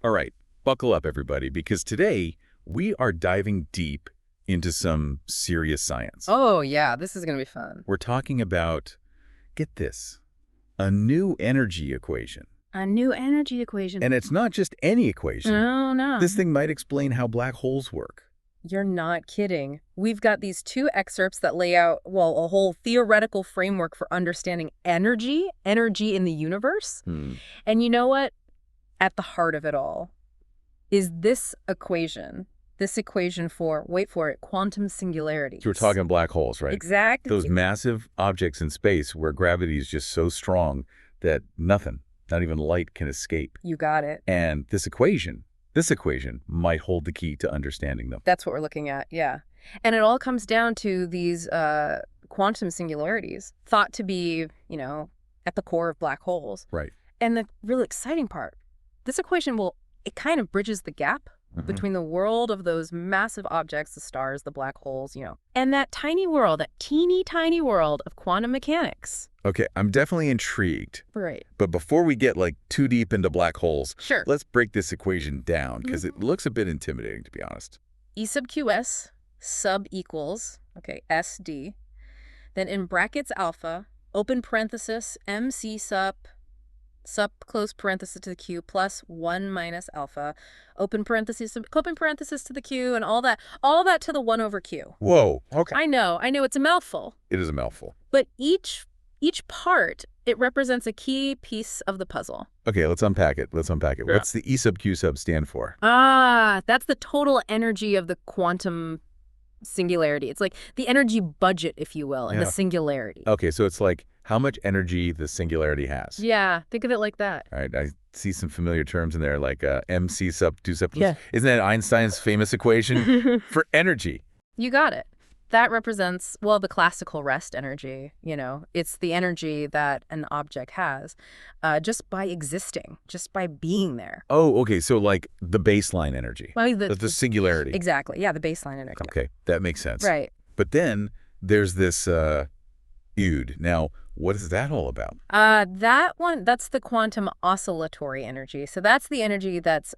All right, buckle up, everybody, because today we are diving deep into some serious science. Oh, yeah, this is going to be fun. We're talking about, get this, a new energy equation. A new energy equation. And it's not just any equation. No. This thing might explain how black holes work. You're not kidding. We've got these two excerpts that lay out, well, a whole theoretical framework for understanding energy in the universe. And you know what? At the heart of it all is this equation for, wait for it, quantum singularities. So we're talking black holes, right? Exactly. Those massive objects in space where gravity is just so strong that nothing, not even light, can escape. You got it. And this equation might hold the key to understanding them. That's what we're looking at, yeah. And it all comes down to these quantum singularities, thought to be, at the core of black holes. Right. And the really exciting part, this equation it kind of bridges the gap between the world of those massive objects, the stars, the black holes, and that tiny world, that teeny tiny world of quantum mechanics. Okay, I'm definitely intrigued. Right. But before we get too deep into black holes, Sure. Let's break this equation down because it looks a bit intimidating, to be honest. E sub QS sub equals, SD, then in brackets alpha, open parenthesis, MC sub close parenthesis to the Q plus 1 minus alpha, open parenthesis to the Q, and all that to the 1 over Q. Whoa, okay. I know, it's a mouthful. It is a mouthful. But each part, it represents a key piece of the puzzle. Okay, let's unpack it. Yeah. What's the E sub Q sub stand for? That's the total energy of the quantum singularity. It's like the energy budget, if you will, and the singularity. Okay, so it's like how much energy the singularity has. Yeah, think of it like that. All right, I see some familiar terms in there like MC sub 2 sub. Yeah. Isn't that Einstein's famous equation for energy? You got it. That represents, the classical rest energy. It's the energy that an object has just by existing, just by being there. Oh, okay, so like the baseline energy, the singularity. Exactly, yeah, the baseline energy. Okay, that makes sense. Right. But then there's this U'd. Now, what is that all about? That's the quantum oscillatory energy. So that's the energy that's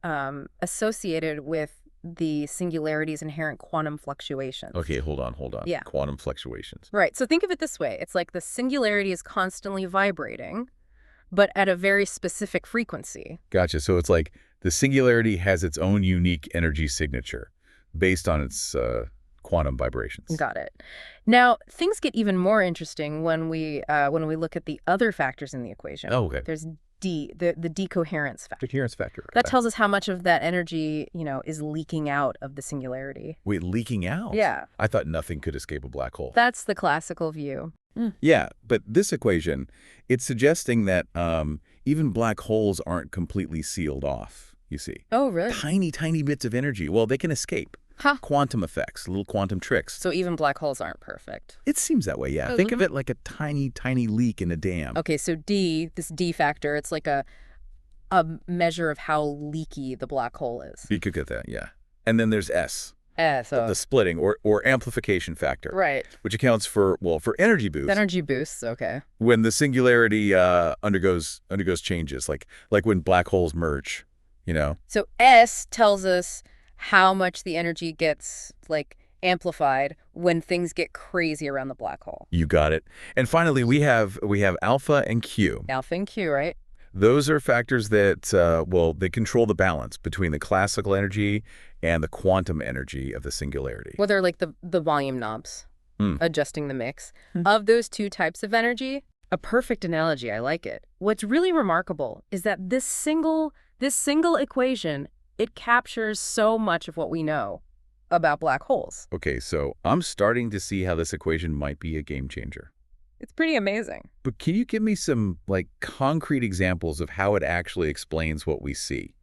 associated with the singularity's inherent quantum fluctuations. Okay, hold on. Yeah. Quantum fluctuations. Right. So think of it this way. It's like the singularity is constantly vibrating, but at a very specific frequency. Gotcha. So it's like the singularity has its own unique energy signature based on its quantum vibrations. Got it. Now, things get even more interesting when we look at the other factors in the equation. Oh, okay. There's D, the decoherence factor. Decoherence factor. That tells us how much of that energy, is leaking out of the singularity. Wait, leaking out? Yeah. I thought nothing could escape a black hole. That's the classical view. Yeah, but this equation, it's suggesting that even black holes aren't completely sealed off, you see. Oh, really? Tiny, tiny bits of energy. Well, they can escape. Huh. Quantum effects, little quantum tricks. So even black holes aren't perfect. It seems that way, yeah. Think of it like a tiny, tiny leak in a dam. Okay, so this D factor, it's like a measure of how leaky the black hole is. You could get that, yeah. And then there's S. So the splitting or amplification factor. Right. Which accounts for energy boosts. Energy boosts, okay. When the singularity undergoes changes, like when black holes merge, So S tells us how much the energy gets amplified when things get crazy around the black hole. You got it. And finally, we have alpha and Q. Alpha and Q, right? Those are factors that, they control the balance between the classical energy and the quantum energy of the singularity. Well, they're like the volume knobs, adjusting the mix of those two types of energy. A perfect analogy. I like it. What's really remarkable is that this single equation, it captures so much of what we know about black holes. Okay, so I'm starting to see how this equation might be a game changer. It's pretty amazing. But can you give me some concrete examples of how it actually explains what we see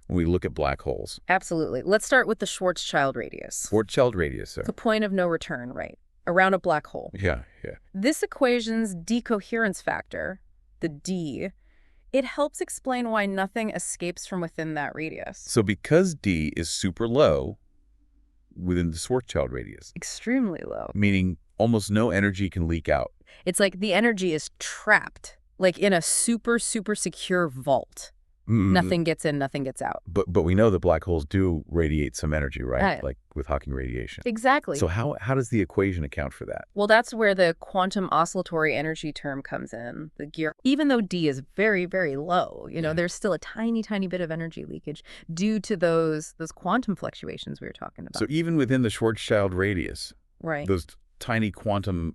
when we look at black holes? Absolutely. Let's start with the Schwarzschild radius. Schwarzschild radius, sir. The point of no return, right? Around a black hole. Yeah. This equation's decoherence factor, the D, it helps explain why nothing escapes from within that radius. So because D is super low within the Schwarzschild radius. Extremely low. Meaning almost no energy can leak out. It's like the energy is trapped, like in a super, super secure vault. Nothing gets in, nothing gets out. But we know that black holes do radiate some energy, right? Uh, Like with Hawking radiation. Exactly. So how does the equation account for that? Well, that's where the quantum oscillatory energy term comes in. The gear, even though D is very, very low, there's still a tiny, tiny bit of energy leakage due to those quantum fluctuations we were talking about. So even within the Schwarzschild radius, Right. those tiny quantum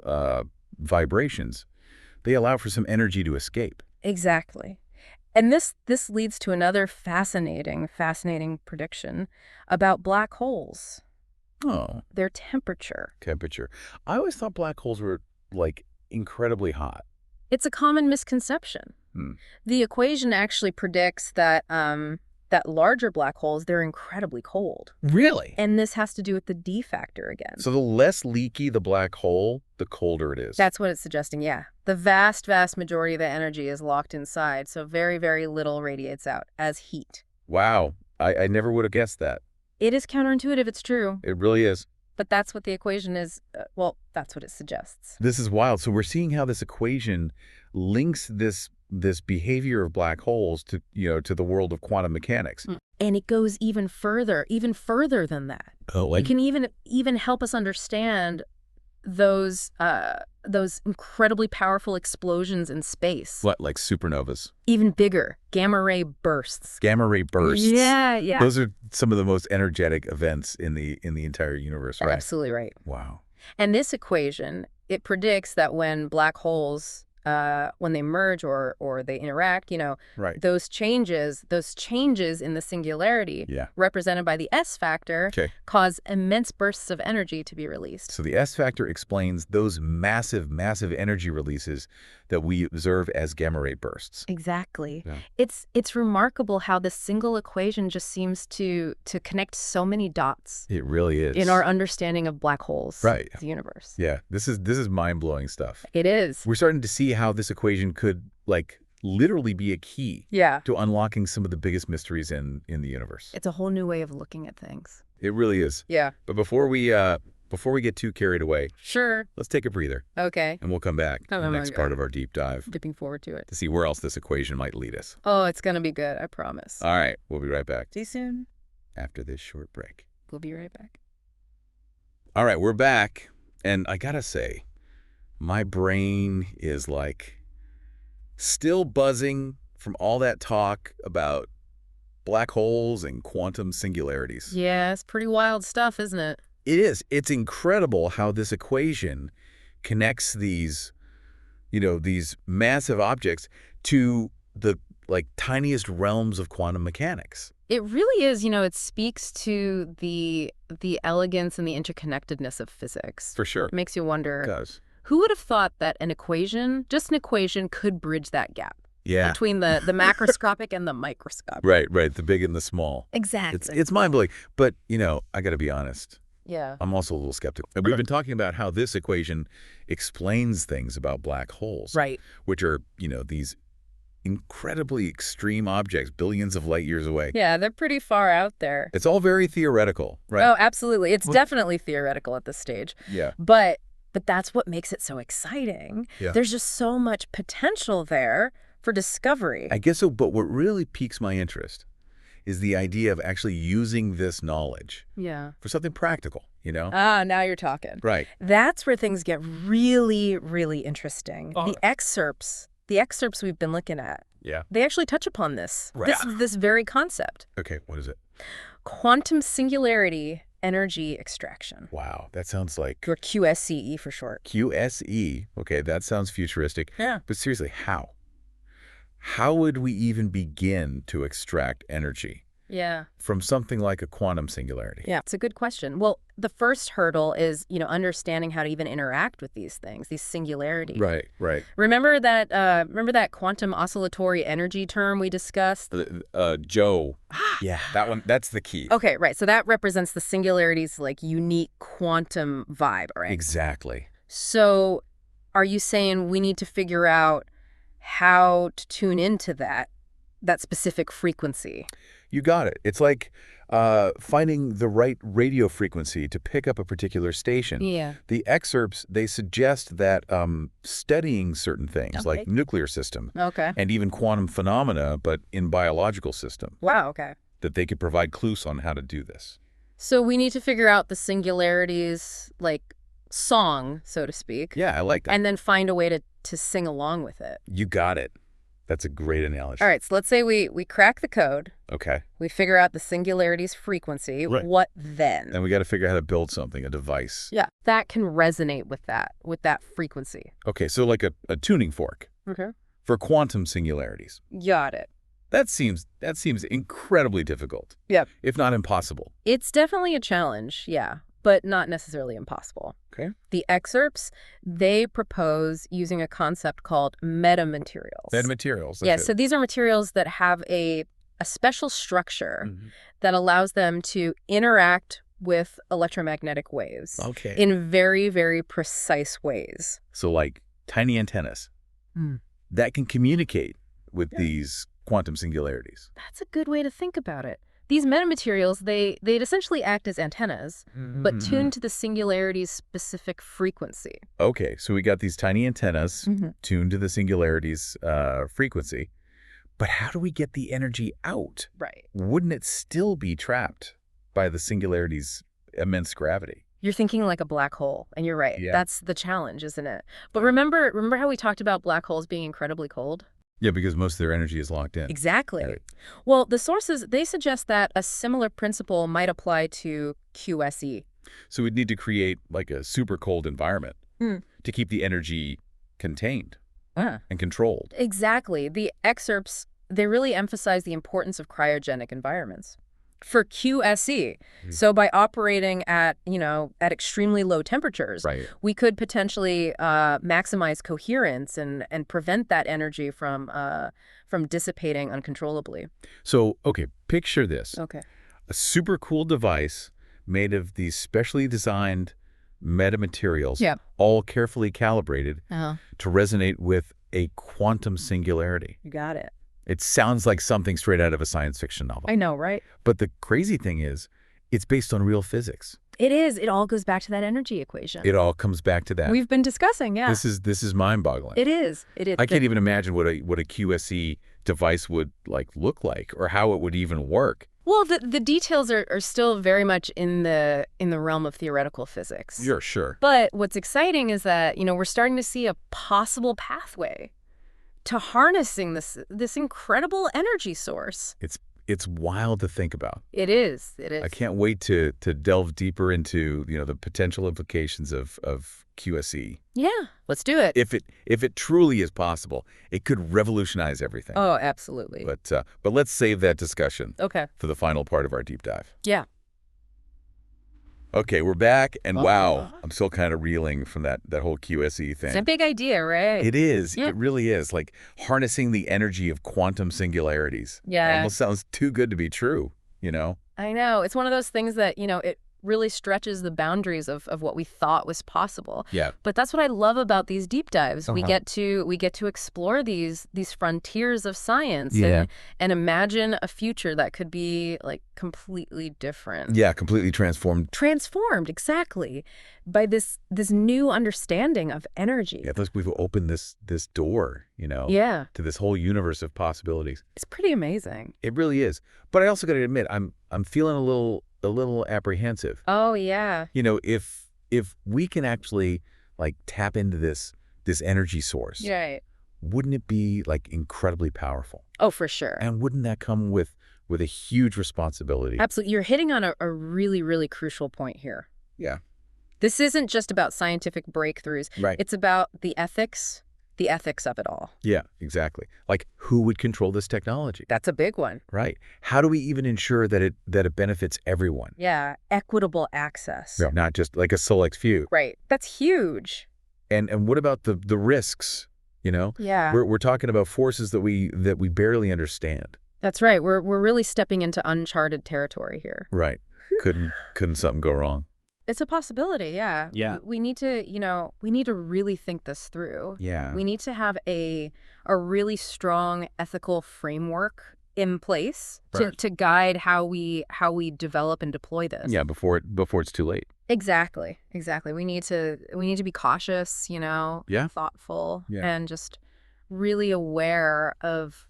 vibrations, they allow for some energy to escape. Exactly. And this leads to another fascinating prediction about black holes. Oh. Their temperature. Temperature. I always thought black holes were, like, incredibly hot. It's a common misconception. The equation actually predicts that that larger black holes, they're incredibly cold. Really? And this has to do with the D factor again. So the less leaky the black hole, the colder it is. That's what it's suggesting, yeah. The vast, vast majority of the energy is locked inside, so very, very little radiates out as heat. Wow. I never would have guessed that. It is counterintuitive, it's true. It really is. But that's what the equation is, well, that's what it suggests. This is wild. So we're seeing how this equation links this behavior of black holes to, to the world of quantum mechanics. And it goes even further than that. Oh, it can even help us understand those incredibly powerful explosions in space. What, like supernovas? Even bigger, gamma ray bursts. Gamma ray bursts. Yeah. Those are some of the most energetic events in the entire universe, right? Absolutely right. Wow. And this equation, it predicts that when black holes, when they merge or they interact, right. those changes in the singularity, represented by the S factor, cause immense bursts of energy to be released. So the S factor explains those massive, massive energy releases that we observe as gamma ray bursts. Exactly. Yeah. It's remarkable how this single equation just seems to connect so many dots. It really is. In our understanding of black holes, right. The universe. Yeah, this is mind-blowing stuff. It is. We're starting to see how this equation could, like, literally be a key to unlocking some of the biggest mysteries in the universe. It's a whole new way of looking at things. It really is. Yeah. But before we get too carried away, let's take a breather. Okay. And we'll come back in the next part of our deep dive. Dipping forward to it. To see where else this equation might lead us. Oh, it's going to be good, I promise. All right, we'll be right back. See you soon. After this short break. We'll be right back. All right, we're back. And I gotta say, my brain is like still buzzing from all that talk about black holes and quantum singularities. Yeah, it's pretty wild stuff, isn't it? It is. It's incredible how this equation connects these, these massive objects to the tiniest realms of quantum mechanics. It really is, it speaks to the elegance and the interconnectedness of physics. For sure. It makes you wonder. It does. Who would have thought that just an equation could bridge that gap? Yeah. Between the macroscopic and the microscopic. Right. The big and the small. Exactly. It's mind-blowing. But, I got to be honest. Yeah. I'm also a little skeptical. And we've been talking about how this equation explains things about black holes. Right. Which are, these incredibly extreme objects billions of light years away. Yeah, they're pretty far out there. It's all very theoretical, right? Oh, absolutely. It's definitely theoretical at this stage. Yeah. But that's what makes it so exciting. Yeah. There's just so much potential there for discovery. I guess so, but what really piques my interest is the idea of actually using this knowledge for something practical, Ah, now you're talking. Right. That's where things get really, really interesting. Oh. The excerpts we've been looking at, they actually touch upon this. Right. This very concept. Okay, what is it? Quantum singularity energy extraction. Wow, that sounds like... Or QSEE for short. QSE. Okay, that sounds futuristic. Yeah. But seriously, how? How would we even begin to extract energy from something like a quantum singularity? Yeah, it's a good question. Well, the first hurdle is, understanding how to even interact with these things, these singularities. Right. Remember that quantum oscillatory energy term we discussed? Joe. Yeah, that one, that's the key. Okay, right. So that represents the singularity's unique quantum vibe, right? Exactly. So are you saying we need to figure out how to tune into that specific frequency? You got it. It's like finding the right radio frequency to pick up a particular station. Yeah. The excerpts, they suggest that studying certain things, like nuclear system, Okay. and even quantum phenomena, but in biological system, Wow, okay. that they could provide clues on how to do this. So we need to figure out the singularities, like song, so to speak. Yeah, I like that. And then find a way to sing along with it. You got it. That's a great analogy. All right, so let's say we crack the code. Okay. We figure out the singularities frequency. Right. What then? Then we got to figure out how to build something, a device. Yeah. That can resonate with that frequency. Okay, so like a tuning fork Okay. for quantum singularities. Got it. That seems incredibly difficult. Yep. If not impossible. It's definitely a challenge, yeah, but not necessarily impossible. Okay. The excerpts, they propose using a concept called metamaterials. Metamaterials. Yeah, so these are materials that have a special structure Mhm. that allows them to interact with electromagnetic waves Okay. in very, very precise ways. So like tiny antennas that can communicate with these quantum singularities. That's a good way to think about it. These metamaterials, they'd essentially act as antennas, but tuned to the singularity's specific frequency. Okay, so we got these tiny antennas tuned to the singularities frequency. But how do we get the energy out? Right. Wouldn't it still be trapped by the singularity's immense gravity? You're thinking like a black hole, and you're right. Yeah. That's the challenge, isn't it? But remember how we talked about black holes being incredibly cold? Yeah, because most of their energy is locked in. Exactly. Right. Well, the sources, they suggest that a similar principle might apply to QSE. So we'd need to create like a super cold environment to keep the energy contained and controlled. Exactly. The excerpts, they really emphasize the importance of cryogenic environments. For QSE, so by operating at extremely low temperatures, Right. we could potentially maximize coherence and prevent that energy from dissipating uncontrollably. So, okay, picture this. Okay. A super cool device made of these specially designed metamaterials, Yep. all carefully calibrated Uh-huh. to resonate with a quantum singularity. You got it. It sounds like something straight out of a science fiction novel. I know, right? But the crazy thing is, it's based on real physics. It is. It all goes back to that energy equation. It all comes back to that. We've been discussing, yeah. This is mind-boggling. It is. It is. I can't even imagine what a QSE device would look like or how it would even work. Well, the details are still very much in the realm of theoretical physics. You're sure. But what's exciting is that, we're starting to see a possible pathway to harnessing this incredible energy source. It's wild to think about. It is. It is. I can't wait to delve deeper into the potential implications of QSE. Yeah, let's do it. If it truly is possible, it could revolutionize everything. Oh, absolutely. But let's save that discussion Okay. for the final part of our deep dive. Yeah. Okay, we're back, and wow, I'm still kind of reeling from that whole QSE thing. It's a big idea, right? It is. Yeah. It really is. Like harnessing the energy of quantum singularities. Yeah. It almost sounds too good to be true, I know. It's one of those things that, it really stretches the boundaries of what we thought was possible. Yeah. But that's what I love about these deep dives. We Uh-huh. get to explore these frontiers of science Yeah. and imagine a future that could be like completely different. Yeah, completely transformed. Transformed, exactly, by this new understanding of energy. Yeah, it's like we've opened this door, Yeah. to this whole universe of possibilities. It's pretty amazing. It really is. But I also got to admit, I'm feeling a little apprehensive. Oh, yeah. If we can actually tap into this energy source, Right. wouldn't it be incredibly powerful? Oh, for sure. And wouldn't that come with a huge responsibility? Absolutely. You're hitting on a really, really crucial point here. Yeah. This isn't just about scientific breakthroughs. Right. It's about the ethics of it all. Yeah, exactly. Who would control this technology? That's a big one. Right. How do we even ensure that it benefits everyone? Yeah, equitable access. Yeah. Not just like a select few. Right. That's huge. And what about the risks? Yeah. We're talking about forces that we barely understand. That's right. We're really stepping into uncharted territory here. Right. Couldn't something go wrong? It's a possibility, yeah. Yeah. We need to really think this through. Yeah. We need to have a really strong ethical framework in place Right. to guide how we develop and deploy this. Yeah, before it's too late. Exactly. We need to be cautious, Yeah. thoughtful, Yeah. and just really aware of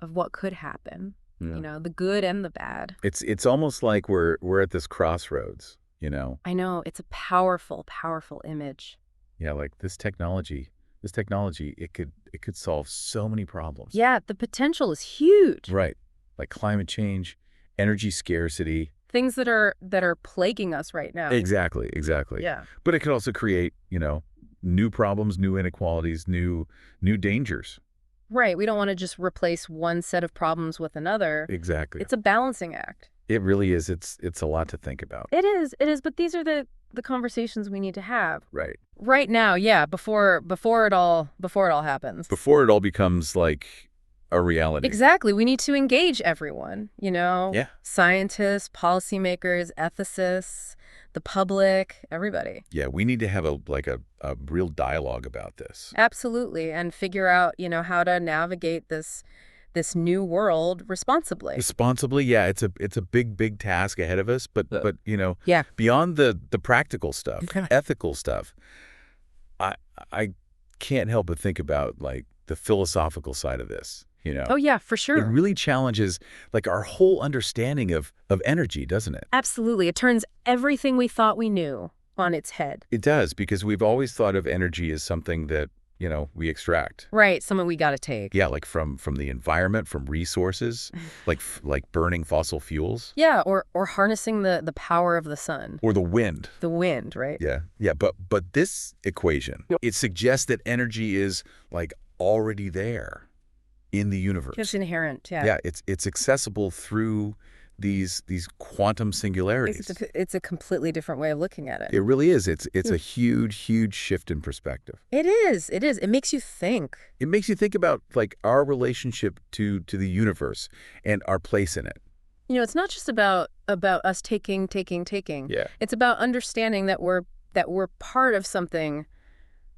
what could happen. Yeah. The good and the bad. It's almost like we're at this crossroads, you know. I know, it's a powerful, powerful image. Yeah, like this technology, it could solve so many problems. Yeah, the potential is huge. Right. Like climate change, energy scarcity. Things that are plaguing us right now. Exactly. Yeah. But it could also create, new problems, new inequalities, new dangers. Right. We don't want to just replace one set of problems with another. Exactly. It's a balancing act. It really is. It's a lot to think about. It is. But these are the conversations we need to have. Right. Right now, yeah, before it all happens. Before it all becomes like a reality. Exactly. We need to engage everyone, Yeah. Scientists, policymakers, ethicists, the public, everybody. Yeah, we need to have a real dialogue about this. Absolutely. And figure out, how to navigate this new world responsibly. Responsibly, yeah, it's a big task ahead of us, but Yeah. beyond the practical stuff, ethical stuff, I can't help but think about like the philosophical side of this, Oh, yeah, for It sure. really challenges like our whole understanding of energy, doesn't it? Absolutely. It turns everything we thought we knew on its head. It does, because we've always thought of energy as something that, we extract. Right. Something we got to take. Yeah, like from the environment, from resources, like burning fossil fuels. Yeah. Or harnessing the power of the sun. Or the wind. The wind, right? Yeah, but this equation, it suggests that energy is like already there in the universe. It's inherent, yeah. Yeah, it's accessible through these quantum singularities. It's a completely different way of looking at it. It really is. It's a huge shift in perspective. It is. It makes you think. It makes you think about like our relationship to the universe and our place in it. It's not just about us taking. Yeah. It's about understanding that we're part of something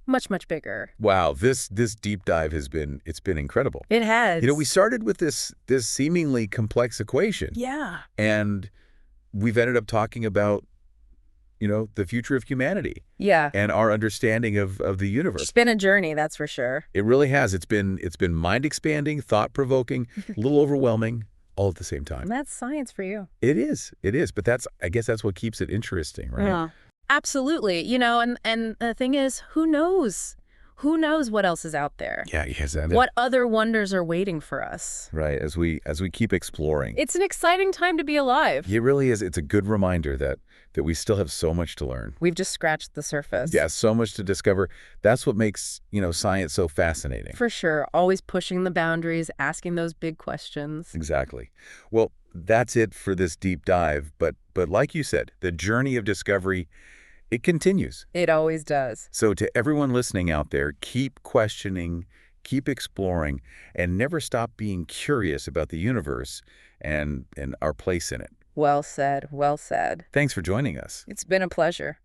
much bigger. Wow, this deep dive it's been incredible. It has. We started with this seemingly complex equation. Yeah. And we've ended up talking about, the future of humanity. Yeah. And our understanding of the universe. It's been a journey, that's for sure. It really has. It's been mind-expanding, thought-provoking, a little overwhelming, all at the same time. And that's science for you. It is. But I guess that's what keeps it interesting, right? Yeah. Absolutely. And the thing is, who knows? Who knows what else is out there? Yeah, yes. What other wonders are waiting for us? Right, as we keep exploring. It's an exciting time to be alive. It really is. It's a good reminder that we still have so much to learn. We've just scratched the surface. Yeah, so much to discover. That's what makes, science so fascinating. For sure. Always pushing the boundaries, asking those big questions. Exactly. Well, that's it for this deep dive. But like you said, the journey of discovery, it continues. It always does. So to everyone listening out there, keep questioning, keep exploring, and never stop being curious about the universe and our place in it. Well said. Well said. Thanks for joining us. It's been a pleasure.